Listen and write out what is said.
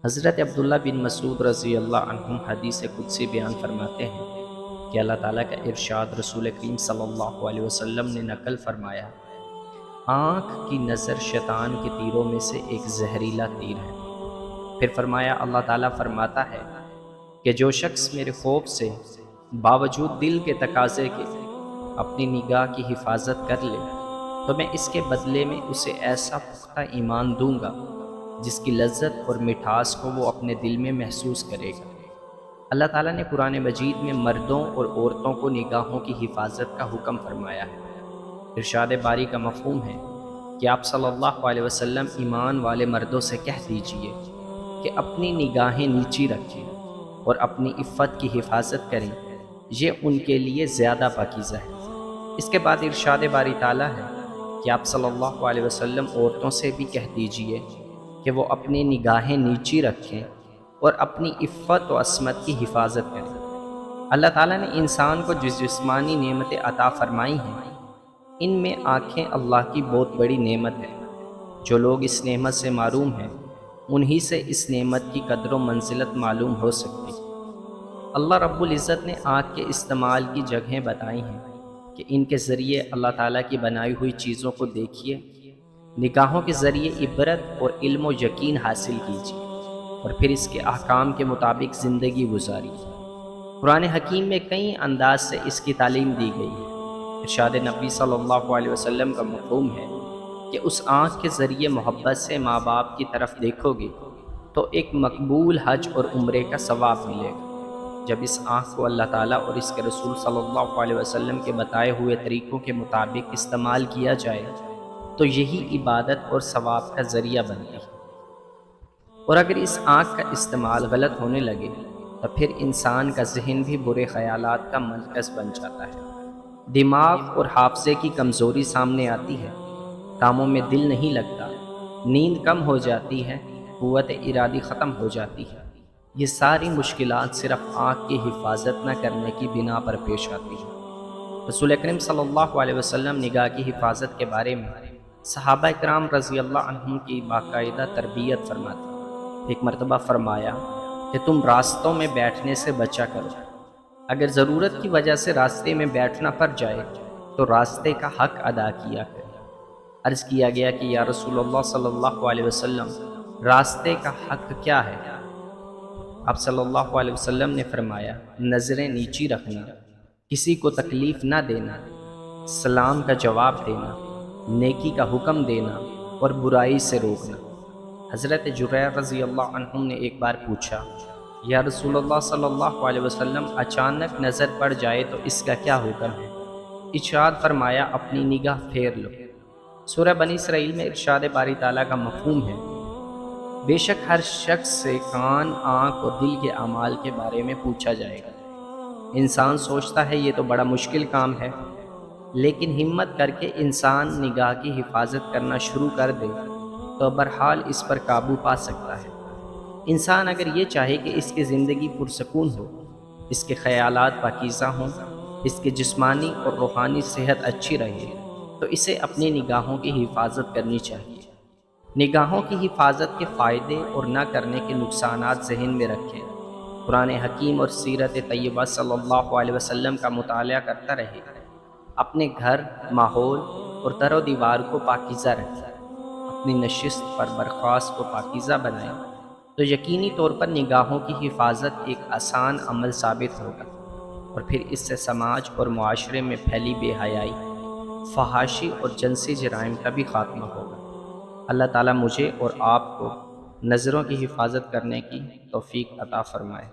حضرت عبداللہ بن مسعود رضی اللہ عنہ حدیث قدسی بیان فرماتے ہیں کہ اللہ تعالیٰ کا ارشاد رسول کریم صلی اللہ علیہ وسلم نے نقل فرمایا، آنکھ کی نظر شیطان کے تیروں میں سے ایک زہریلا تیر ہے۔ پھر فرمایا، اللہ تعالیٰ فرماتا ہے کہ جو شخص میرے خوف سے باوجود دل کے تقاضے کے اپنی نگاہ کی حفاظت کر لے تو میں اس کے بدلے میں اسے ایسا پختہ ایمان دوں گا جس کی لذت اور مٹھاس کو وہ اپنے دل میں محسوس کرے گا۔ اللہ تعالیٰ نے قرآن مجید میں مردوں اور عورتوں کو نگاہوں کی حفاظت کا حکم فرمایا ہے۔ ارشاد باری کا مفہوم ہے کہ آپ صلی اللہ علیہ وسلم ایمان والے مردوں سے کہہ دیجئے کہ اپنی نگاہیں نیچی رکھیں اور اپنی عفت کی حفاظت کریں، یہ ان کے لیے زیادہ پاکیزہ ہے۔ اس کے بعد ارشاد باری تعالیٰ ہے کہ آپ صلی اللہ علیہ وسلم عورتوں سے بھی کہہ دیجئے کہ وہ اپنی نگاہیں نیچی رکھیں اور اپنی عفت و عصمت کی حفاظت کریں۔ اللہ تعالیٰ نے انسان کو جس جسمانی نعمتیں عطا فرمائی ہیں، ان میں آنکھیں اللہ کی بہت بڑی نعمت ہے۔ جو لوگ اس نعمت سے محروم ہیں، انہی سے اس نعمت کی قدر و منزلت معلوم ہو سکتی۔ اللہ رب العزت نے آنکھ کے استعمال کی جگہیں بتائی ہیں کہ ان کے ذریعے اللہ تعالیٰ کی بنائی ہوئی چیزوں کو دیکھیے، نگاہوں کے ذریعے عبرت اور علم و یقین حاصل کیجیے اور پھر اس کے احکام کے مطابق زندگی گزاریے۔ قرآن حکیم میں کئی انداز سے اس کی تعلیم دی گئی ہے۔ ارشاد نبی صلی اللہ علیہ وسلم کا مفہوم ہے کہ اس آنکھ کے ذریعے محبت سے ماں باپ کی طرف دیکھو گے تو ایک مقبول حج اور عمرے کا ثواب ملے گا۔ جب اس آنکھ کو اللہ تعالیٰ اور اس کے رسول صلی اللہ علیہ وسلم کے بتائے ہوئے طریقوں کے مطابق استعمال کیا جائے تو یہی عبادت اور ثواب کا ذریعہ بنتی ہے، اور اگر اس آنکھ کا استعمال غلط ہونے لگے تو پھر انسان کا ذہن بھی برے خیالات کا مرکز بن جاتا ہے۔ دماغ اور حافظے کی کمزوری سامنے آتی ہے، کاموں میں دل نہیں لگتا، نیند کم ہو جاتی ہے، قوت ارادی ختم ہو جاتی ہے۔ یہ ساری مشکلات صرف آنکھ کی حفاظت نہ کرنے کی بنا پر پیش آتی ہیں۔ رسول اکرم صلی اللہ علیہ وسلم نگاہ کی حفاظت کے بارے میں صحابہ اکرام رضی اللہ عنہم کی باقاعدہ تربیت فرماتے ہیں۔ ایک مرتبہ فرمایا کہ تم راستوں میں بیٹھنے سے بچا کرو، اگر ضرورت کی وجہ سے راستے میں بیٹھنا پڑ جائے تو راستے کا حق ادا کیا کرو۔ عرض کیا گیا کہ یا رسول اللہ صلی اللہ علیہ وسلم، راستے کا حق کیا ہے؟ آپ صلی اللہ علیہ وسلم نے فرمایا، نظریں نیچی رکھنا، کسی کو تکلیف نہ دینا، سلام کا جواب دینا، نیکی کا حکم دینا اور برائی سے روکنا۔ حضرت جریر رضی اللہ عنہ نے ایک بار پوچھا، یا رسول اللہ صلی اللہ علیہ وسلم، اچانک نظر پڑ جائے تو اس کا کیا حکم ہے؟ ارشاد فرمایا، اپنی نگاہ پھیر لو۔ سورہ بنی اسرائیل میں ارشاد باری تعالیٰ کا مفہوم ہے، بے شک ہر شخص سے کان، آنکھ اور دل کے اعمال کے بارے میں پوچھا جائے گا۔ انسان سوچتا ہے یہ تو بڑا مشکل کام ہے، لیکن ہمت کر کے انسان نگاہ کی حفاظت کرنا شروع کر دے تو بہرحال اس پر قابو پا سکتا ہے۔ انسان اگر یہ چاہے کہ اس کی زندگی پرسکون ہو، اس کے خیالات پاکیزہ ہوں، اس کی جسمانی اور روحانی صحت اچھی رہے تو اسے اپنی نگاہوں کی حفاظت کرنی چاہیے۔ نگاہوں کی حفاظت کے فائدے اور نہ کرنے کے نقصانات ذہن میں رکھیں۔ قرآن حکیم اور سیرت طیبہ صلی اللہ علیہ وسلم کا مطالعہ کرتا رہے، اپنے گھر، ماحول اور در و دیوار کو پاکیزہ رکھیں، اپنی نشست پر برخاست کو پاکیزہ بنائیں تو یقینی طور پر نگاہوں کی حفاظت ایک آسان عمل ثابت ہوگا، اور پھر اس سے سماج اور معاشرے میں پھیلی بے حیائی، فحاشی اور جنسی جرائم کا بھی خاتمہ ہوگا۔ اللہ تعالیٰ مجھے اور آپ کو نظروں کی حفاظت کرنے کی توفیق عطا فرمائے۔